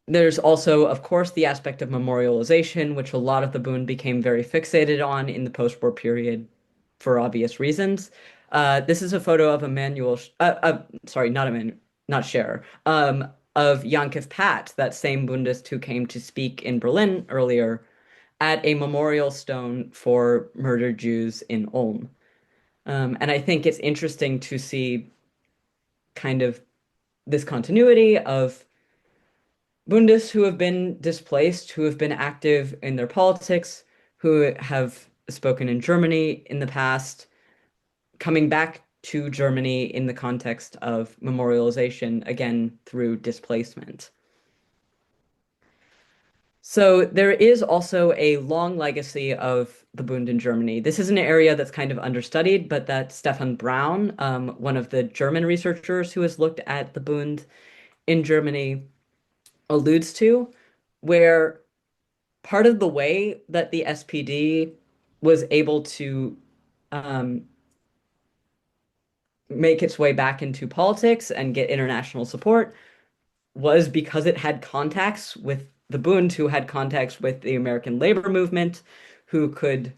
There's also, of course, the aspect of memorialization, which a lot of the Bund became very fixated on in the post-war period for obvious reasons. This is a photo of Emmanuel, sorry, not Emmanuel, not Scherer, of Yankov Pat, that same Bundist who came to speak in Berlin earlier, at a memorial stone for murdered Jews in Ulm. And I think it's interesting to see kind of this continuity of Bundists who have been displaced, who have been active in their politics, who have spoken in Germany in the past, coming back to Germany in the context of memorialization, again, through displacement. So there is also a long legacy of the Bund in Germany. This is an area that's kind of understudied, but that Stefan Braun, one of the German researchers who has looked at the Bund in Germany, alludes to, where part of the way that the SPD was able to um, make its way back into politics and get international support was because it had contacts with the Bund, who had contacts with the American labor movement, who could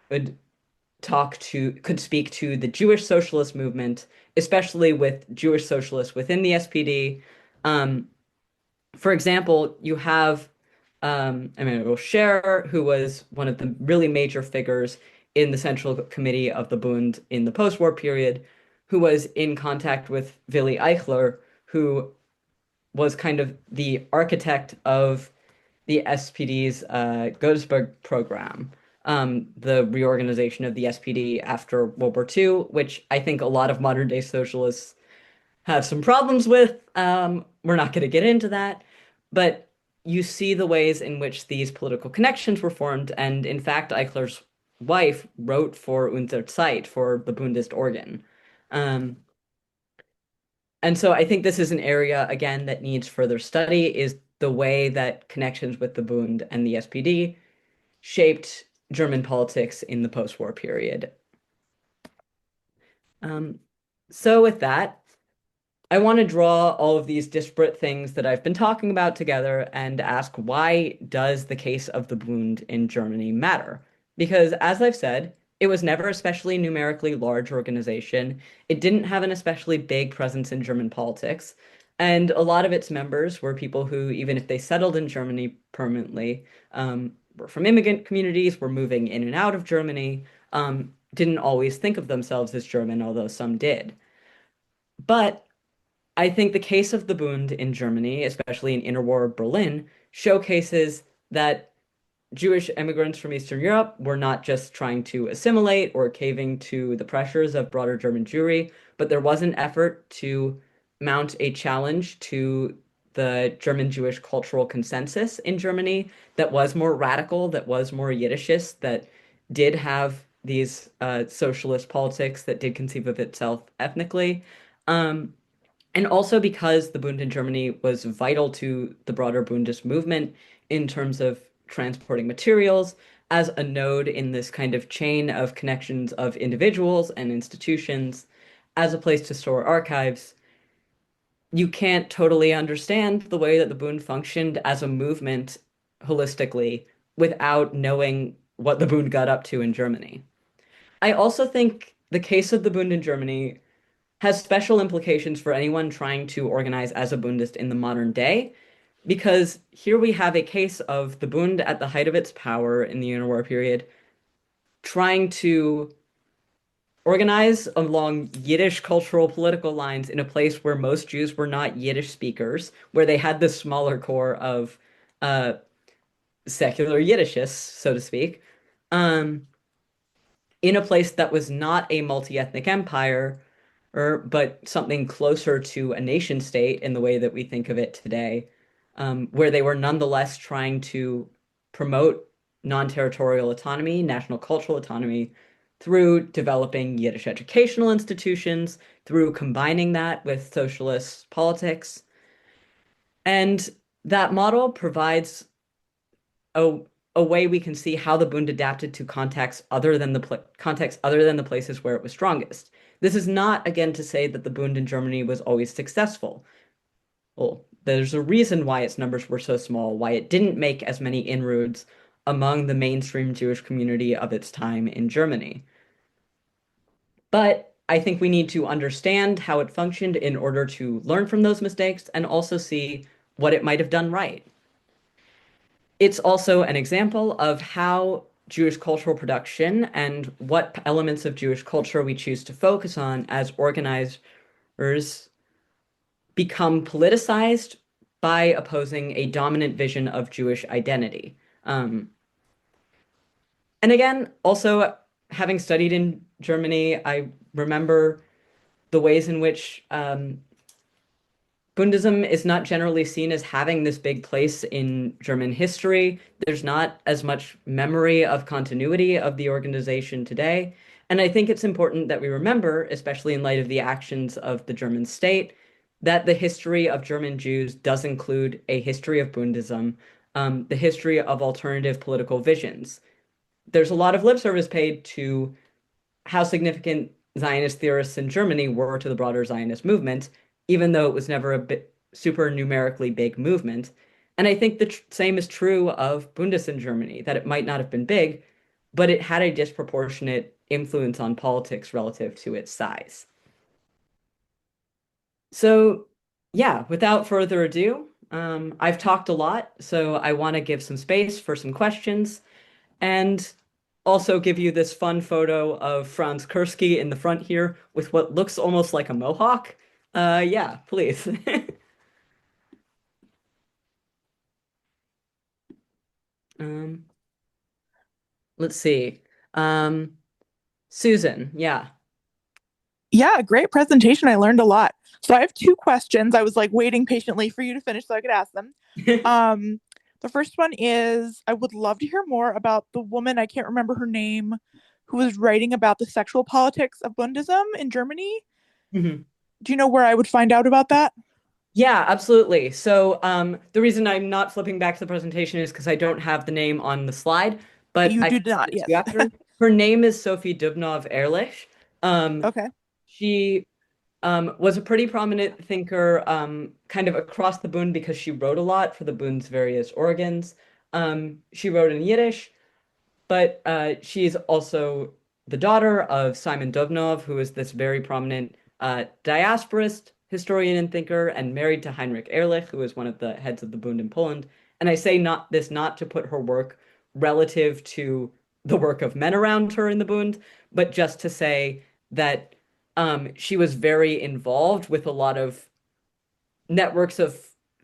could speak to the Jewish socialist movement, especially with Jewish socialists within the SPD. Um, for example, you have Emmanuel Scherer, who was one of the really major figures in the Central Committee of the Bund in the post-war period, who was in contact with Willy Eichler, who was kind of the architect of the SPD's Godesberg program, the reorganization of the SPD after World War II, which I think a lot of modern day socialists have some problems with. We're not going to get into that, but you see the ways in which these political connections were formed. And in fact, Eichler's wife wrote for Unser Zeit, for the Bundist organ. Um, and so I think this is an area, again, that needs further study, is the way that connections with the Bund and the SPD shaped German politics in the post-war period. Um, so with that, I want to draw all of these disparate things that I've been talking about together and ask, why does the case of the Bund in Germany matter? Because as I've said, it was never especially numerically large organization. It didn't have an especially big presence in German politics. And a lot of its members were people who, even if they settled in Germany permanently, were from immigrant communities, were moving in and out of Germany, didn't always think of themselves as German, although some did. But I think the case of the Bund in Germany, especially in interwar Berlin, showcases that Jewish immigrants from Eastern Europe were not just trying to assimilate or caving to the pressures of broader German Jewry, but there was an effort to mount a challenge to the German Jewish cultural consensus in Germany that was more radical, that was more Yiddishist, that did have these socialist politics, that did conceive of itself ethnically. Um, and also because the Bund in Germany was vital to the broader Bundist movement in terms of transporting materials as a node in this kind of chain of connections of individuals and institutions, as a place to store archives, you can't totally understand the way that the Bund functioned as a movement holistically without knowing what the Bund got up to in Germany. I also think the case of the Bund in Germany has special implications for anyone trying to organize as a Bundist in the modern day, because here we have a case of the Bund at the height of its power in the interwar period, trying to organize along Yiddish cultural political lines in a place where most Jews were not Yiddish speakers, where they had this smaller core of uh, secular Yiddishists, so to speak, um, in a place that was not a multi-ethnic empire, but something closer to a nation state in the way that we think of it today, where they were nonetheless trying to promote non-territorial autonomy, national cultural autonomy, through developing Yiddish educational institutions, through combining that with socialist politics. And that model provides a, a way we can see how the Bund adapted to contexts other than the places where it was strongest. This is not, again, to say that the Bund in Germany was always successful. Well, there's a reason why its numbers were so small, why it didn't make as many inroads among the mainstream Jewish community of its time in Germany. But I think we need to understand how it functioned in order to learn from those mistakes and also see what it might have done right. It's also an example of how Jewish cultural production and what elements of Jewish culture we choose to focus on as organizers become politicized by opposing a dominant vision of Jewish identity. Um, and again, also having studied in Germany, I remember the ways in which Bundism is not generally seen as having this big place in German history. There's not as much memory of continuity of the organization today. And I think it's important that we remember, especially in light of the actions of the German state, that the history of German Jews does include a history of Bundism, the history of alternative political visions. There's a lot of lip service paid to how significant Zionist theorists in Germany were to the broader Zionist movement, even though it was never a bit super numerically big movement. And I think the same is true of Bundist in Germany, that it might not have been big, but it had a disproportionate influence on politics relative to its size. So, yeah, without further ado, I've talked a lot, so I want to give some space for some questions and also give you this fun photo of Franz Kursky in the front here with what looks almost like a mohawk. Yeah, please. Um, let's see. Um, Susan, yeah. Yeah, great presentation. I learned a lot. So I have two questions. I was like waiting patiently for you to finish so I could ask them. Um, the first one is I would love to hear more about the woman, I can't remember her name, who was writing about the sexual politics of Bundism in Germany. Mhm. Do you know where I would find out about that? Yeah, absolutely. So the reason I'm not flipping back to the presentation is because I don't have the name on the slide, but You I do can not, send it to you yes. after. Her name is Sophie Dubnov Ehrlich. Um, Okay. she was a pretty prominent thinker kind of across the Bund because she wrote a lot for the Bund's various organs. She wrote in Yiddish, but she's also the daughter of Simon Dubnov, who is this very prominent diasporist historian and thinker, and married to Heinrich Ehrlich, who is one of the heads of the Bund in Poland. And I say not to put her work relative to the work of men around her in the Bund, but just to say that she was very involved with a lot of networks of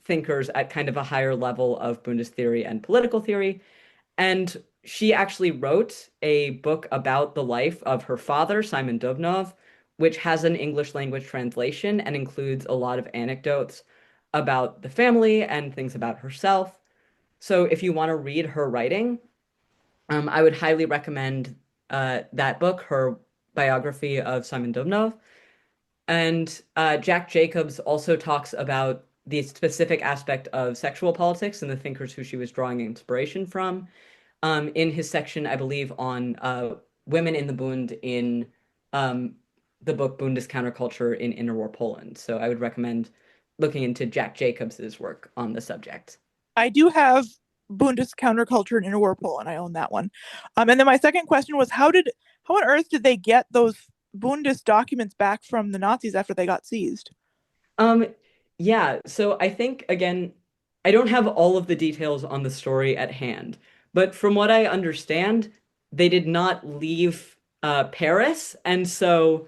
thinkers at kind of a higher level of Bundist theory and political theory. And she actually wrote a book about the life of her father, Simon Dubnov, which has an English language translation and includes a lot of anecdotes about the family and things about herself. So if you want to read her writing, I would highly recommend that book, her biography of Simon Dubnov. And Jack Jacobs also talks about the specific aspect of sexual politics and the thinkers who she was drawing inspiration from in his section, I believe, on women in the Bund in um, the book Bundist Counterculture in Interwar Poland. So I would recommend looking into Jack Jacobs's work on the subject. I do have Bundist Counterculture and Interwar Poland. I own that one. And then my second question was how on earth did they get those Bundist documents back from the Nazis after they got seized? Um, yeah, so I think again, I don't have all of the details on the story at hand, but from what I understand, they did not leave Paris, and so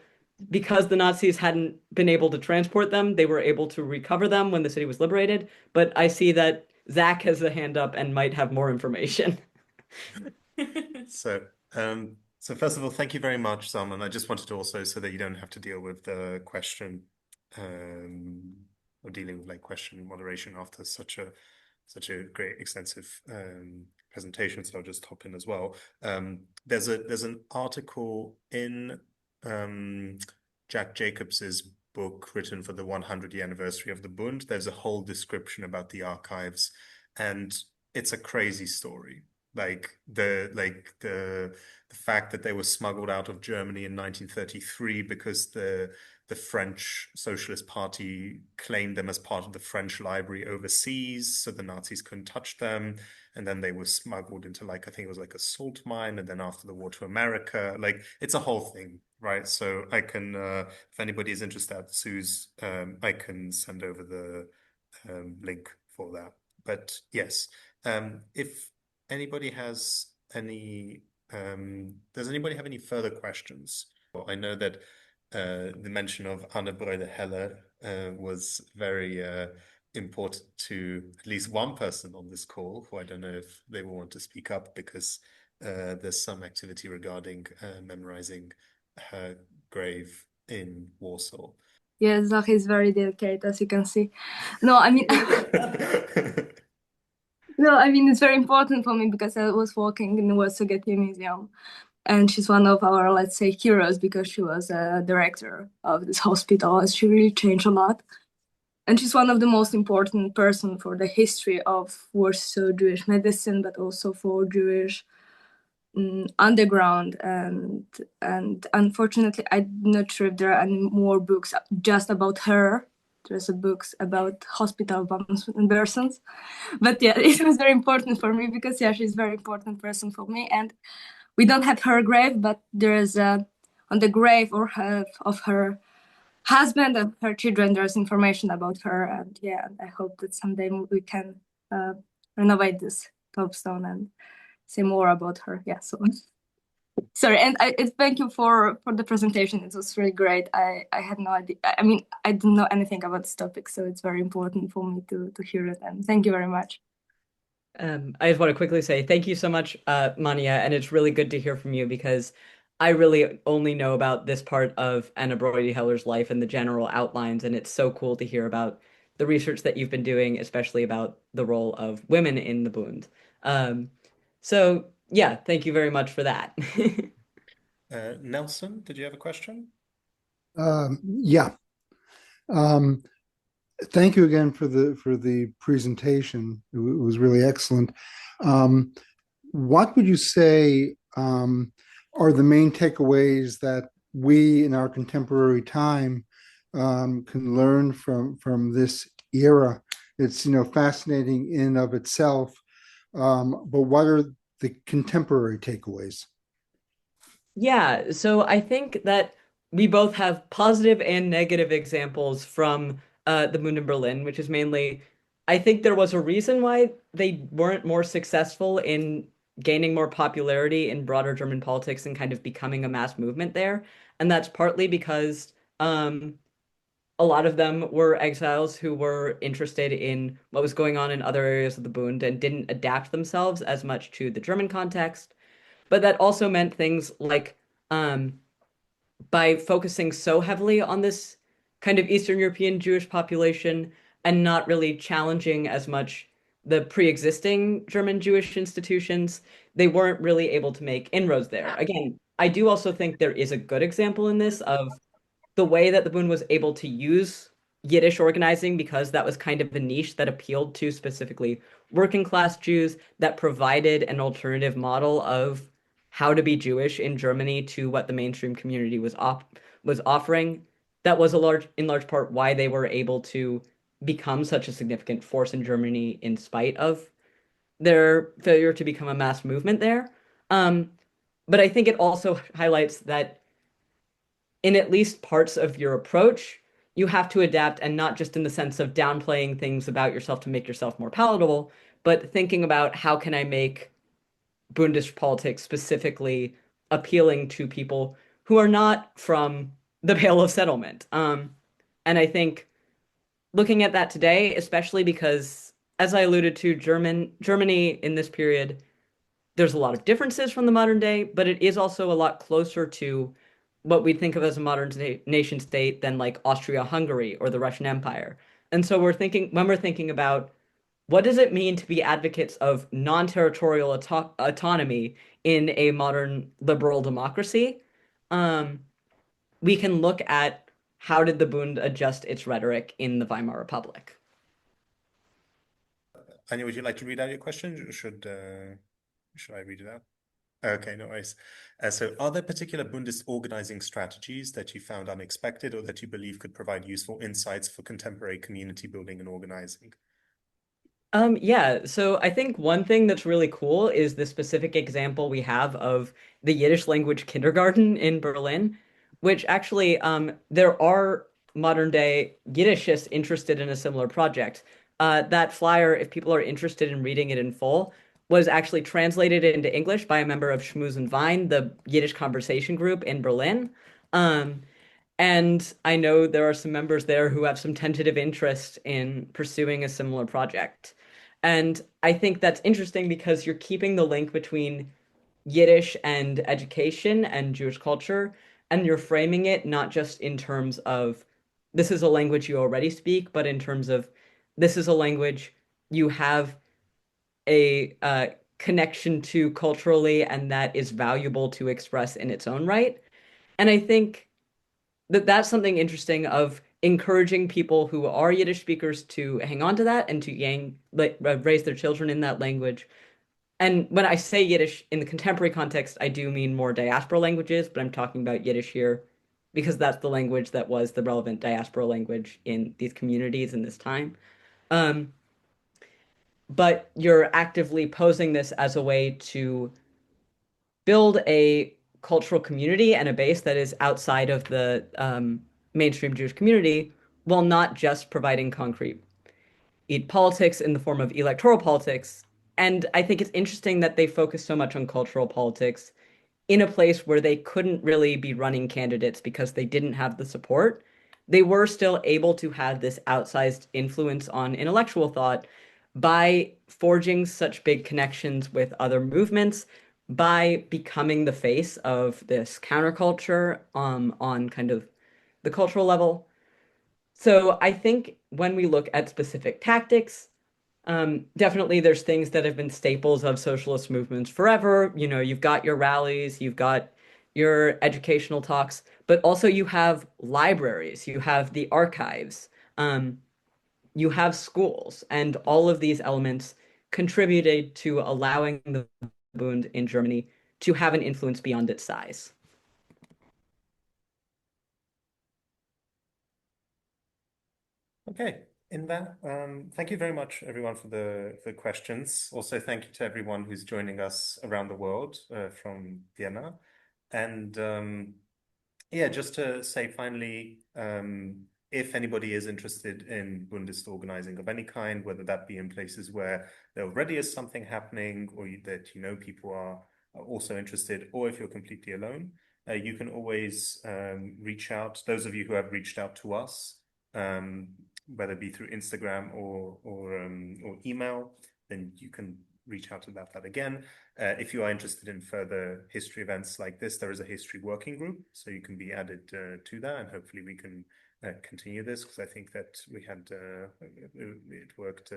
because the Nazis hadn't been able to transport them, they were able to recover them when the city was liberated. But I see that Zach has the hand up and might have more information. So, so first of all, thank you very much, Sam. And I just wanted to also, so that you don't have to deal with the question, um, or dealing with like question moderation after such a great extensive presentation. So I'll just hop in as well. There's an article in Jack Jacobs's book written for the 100-year anniversary of the Bund. There's a whole description about the archives, and it's a crazy story. The fact that they were smuggled out of Germany in 1933 because the French Socialist Party claimed them as part of the French library overseas, so the Nazis couldn't touch them. And then they were smuggled into like, I think it was like a salt mine, and then after the war to America. Like it's a whole thing, right? So I can, if anybody is interested, Sue's, I can send over the link for that. But yes, if anybody has any, does anybody have any further questions? Well, I know that the mention of Anne Breuer-Heller was very important to at least one person on this call, who I don't know if they will want to speak up because there's some activity regarding memorizing her grave in Warsaw. Yeah, Zach is very delicate, as you can see. No, I mean, no, I mean it's very important for me because I was working in the Warsaw Getty Museum, and she's one of our, let's say, heroes because she was a director of this hospital, and she really changed a lot. And she's one of the most important person for the history of Warsaw Jewish medicine, but also for Jewish underground. And unfortunately, I'm not sure if there are any more books just about her. There's a books about hospital bombs and persons. But yeah, it was very important for me because yeah, she's a very important person for me. And we don't have her grave, but there is on the grave of her husband and her children, there's information about her. And yeah, I hope that someday we can renovate this tombstone and say more about her. Yeah, so sorry, and thank you for the presentation. It was really great. I had no idea. I mean, I didn't know anything about this topic, so it's very important for me to hear it. And thank you very much. I just want to quickly say thank you so much, Mania, and it's really good to hear from you because I really only know about this part of Anna Brody-Heller's life and the general outlines, and it's so cool to hear about the research that you've been doing, especially about the role of women in the Bund. So yeah, thank you very much for that. Nelson, did you have a question? Yeah. Thank you again for the presentation. It was really excellent. What would you say are the main takeaways that we in our contemporary time can learn from this era? It's fascinating in and of itself, but what are the contemporary takeaways? Yeah, so I think that we both have positive and negative examples from the Moon in Berlin, which is mainly, I think there was a reason why they weren't more successful in gaining more popularity in broader German politics and kind of becoming a mass movement there. And that's partly because a lot of them were exiles who were interested in what was going on in other areas of the Bund and didn't adapt themselves as much to the German context. But that also meant things like um, by focusing so heavily on this kind of Eastern European Jewish population and not really challenging as much the pre-existing German Jewish institutions, they weren't really able to make inroads there. Again, I do also think there is a good example in this of the way that the Bund was able to use Yiddish organizing because that was kind of a niche that appealed to specifically working class Jews that provided an alternative model of how to be Jewish in Germany to what the mainstream community was offering. That was in large part why they were able to become such a significant force in Germany in spite of their failure to become a mass movement there. Um, but I think it also highlights that in at least parts of your approach, you have to adapt and not just in the sense of downplaying things about yourself to make yourself more palatable, but thinking about how can I make Bundist politics specifically appealing to people who are not from the Pale of Settlement. And I think looking at that today, especially because, as I alluded to, Germany in this period, there's a lot of differences from the modern day, but it is also a lot closer to what we think of as a modern nation state than like Austria-Hungary or the Russian Empire. And so when we're thinking about what does it mean to be advocates of non-territorial autonomy in a modern liberal democracy, um, we can look at how did the Bund adjust its rhetoric in the Weimar Republic. Anya, would you like to read out your question, or should I read it out? Okay, no worries. So are there particular Bundist organizing strategies that you found unexpected or that you believe could provide useful insights for contemporary community building and organizing? Yeah, so I think one thing that's really cool is the specific example we have of the Yiddish language kindergarten in Berlin, which actually there are modern day Yiddishists interested in a similar project. That flyer, if people are interested in reading it in full, was actually translated into English by a member of Schmooze and Vine, the Yiddish conversation group in Berlin. Um, and I know there are some members there who have some tentative interest in pursuing a similar project. And I think that's interesting because you're keeping the link between Yiddish and education and Jewish culture, and you're framing it not just in terms of this is a language you already speak, but in terms of this is a language you have a connection to culturally and that is valuable to express in its own right. And I think that that's something interesting of encouraging people who are Yiddish speakers to hang on to that and to raise their children in that language. And when I say Yiddish in the contemporary context, I do mean more diaspora languages, but I'm talking about Yiddish here because that's the language that was the relevant diaspora language in these communities in this time. Um, but you're actively posing this as a way to build a cultural community and a base that is outside of the mainstream Jewish community while not just providing concrete politics in the form of electoral politics. And I think it's interesting that they focus so much on cultural politics in a place where they couldn't really be running candidates because they didn't have the support. They were still able to have this outsized influence on intellectual thought by forging such big connections with other movements, by becoming the face of this counterculture on kind of the cultural level. So I think when we look at specific tactics, definitely there's things that have been staples of socialist movements forever. You know, you've got your rallies, you've got your educational talks, but also you have libraries, you have the archives, you have schools, and all of these elements contributed to allowing the Bund in Germany to have an influence beyond its size. Okay, in that, thank you very much, everyone, for the questions. Also, thank you to everyone who's joining us around the world from Vienna. And yeah, just to say finally, if anybody is interested in Bundist organizing of any kind, whether that be in places where there already is something happening or that you know people are also interested, or if you're completely alone, you can always reach out. Those of you who have reached out to us, whether it be through Instagram or email, then you can reach out about that again. If you are interested in further history events like this, there is a history working group, so you can be added to that, and hopefully we can continue this, because I think that we had it worked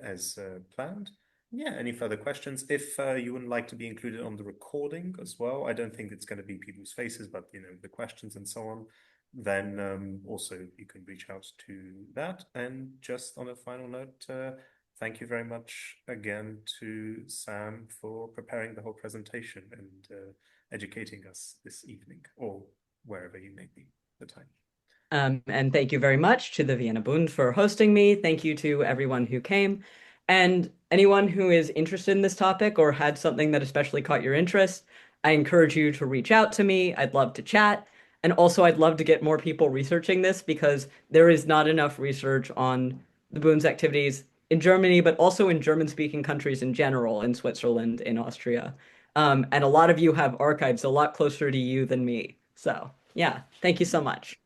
as planned. Yeah, any further questions? If you would like to be included on the recording as well, I don't think it's going to be people's faces, but you know, the questions and so on, then also you can reach out to that. And just on a final note, thank you very much again to Sam for preparing the whole presentation and educating us this evening, or wherever you may be at the time. And thank you very much to the Vienna Bund for hosting me. Thank you to everyone who came. And anyone who is interested in this topic or had something that especially caught your interest, I encourage you to reach out to me. I'd love to chat. And also, I'd love to get more people researching this because there is not enough research on the Bund's activities in Germany, but also in German-speaking countries in general, in Switzerland, in Austria. And a lot of you have archives a lot closer to you than me. So, yeah, thank you so much.